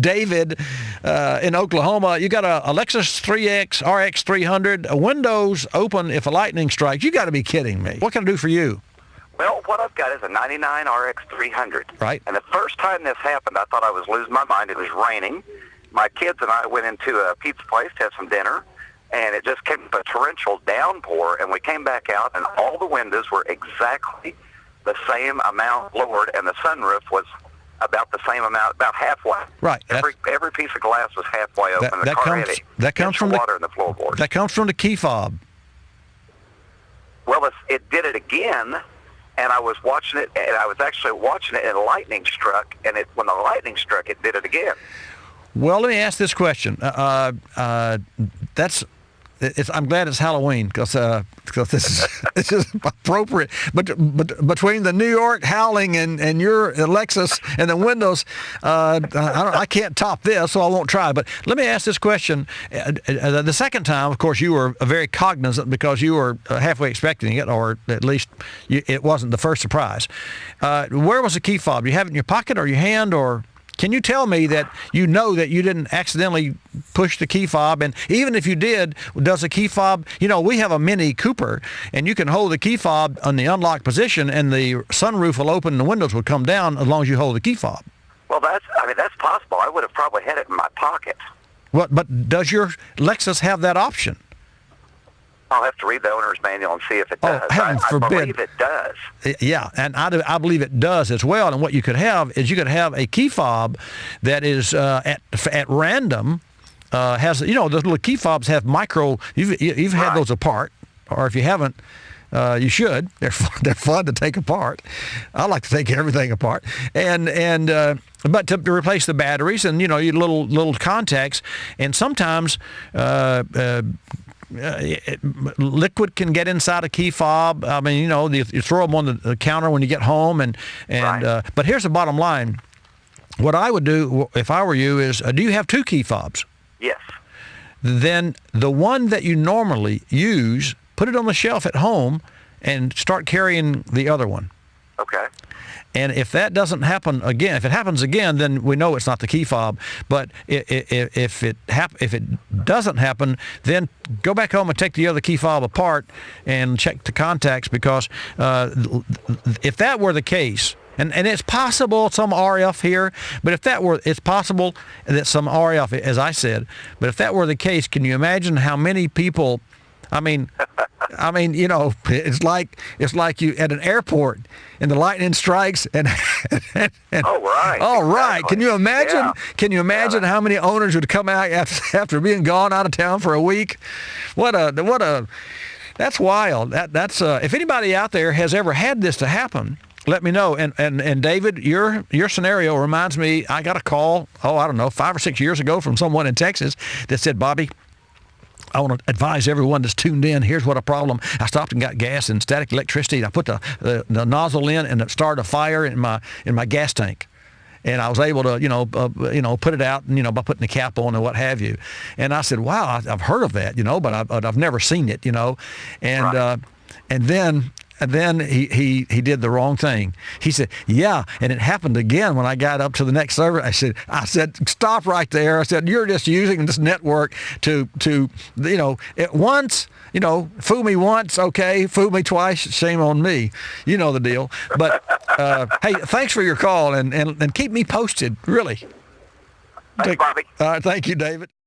David in Oklahoma. You got a Lexus 3X RX 300, windows open if a lightning strikes. You got to be kidding me. What can I do for you? Well, what I've got is a 99 RX 300. Right. And the first time this happened, I thought I was losing my mind. It was raining. My kids and I went into a pizza place to have some dinner, and it just came up a torrential downpour, and we came back out, and all the windows were exactly the same amount lowered, and the sunroof was about the same amount, about halfway. Right. Every piece of glass was halfway open. That comes from water in the floorboards. That comes from the key fob. Well, it did it again, and I was watching it, and I was actually watching it, and lightning struck, and when the lightning struck, it did it again. Well, let me ask this question. I'm glad it's Halloween because this is appropriate. But between the New York howling and your Lexus and the windows, I can't top this, so I won't try. But let me ask this question. The second time, of course, you were very cognizant because you were halfway expecting it, or at least it wasn't the first surprise. Where was the key fob? Do you have it in your pocket or your hand, or? Can you tell me that you know that you didn't accidentally push the key fob? And even if you did, does the key fob, we have a Mini Cooper, and you can hold the key fob on the unlocked position, and the sunroof will open and the windows will come down as long as you hold the key fob. Well, that's possible. I would have probably had it in my pocket. But does your Lexus have that option? I'll have to read the owner's manual and see if it does. Oh, heaven forbid. I believe it does. Yeah, and I believe it does as well. And what you could have is a key fob that is at random, has, the little key fobs have micro, you've had those apart, or if you haven't, you should. They're fun to take apart. I like to take everything apart. But to replace the batteries and, your little contacts, and sometimes liquid can get inside a key fob. I mean, you throw them on the counter when you get home, but here's the bottom line. What I would do if I were you is, do you have two key fobs? Yes. Then the one that you normally use, put it on the shelf at home and start carrying the other one. Okay. And if that doesn't happen again, if it happens again, then we know it's not the key fob. But if it doesn't happen, then go back home and take the other key fob apart and check the contacts, because if that were the case, and it's possible some RF here, but it's possible that some RF, as I said, but if that were the case, can you imagine how many people? I mean, it's like you at an airport and the lightning strikes and oh, right. Oh, right. Exactly. Can you imagine? Yeah. Can you imagine how many owners would come out after being gone out of town for a week? That's wild. That's if anybody out there has ever had this to happen, let me know. And David, your scenario reminds me. I got a call, I don't know, 5 or 6 years ago from someone in Texas that said, Bobby, I want to advise everyone that's tuned in. Here's what a problem. I stopped and got gas and static electricity. I put the nozzle in, and it started a fire in my gas tank. And I was able to, put it out, by putting the cap on and what have you. And I said, wow, I've heard of that, but I've never seen it, And right. And then he did the wrong thing. He said, yeah, and it happened again when I got up to the next server. I said, stop right there. I said, you're just using this network to at once, fool me once, okay, fool me twice, shame on me. You know the deal. But hey, thanks for your call, and keep me posted, really. Thanks, Bobby. Thank you, David.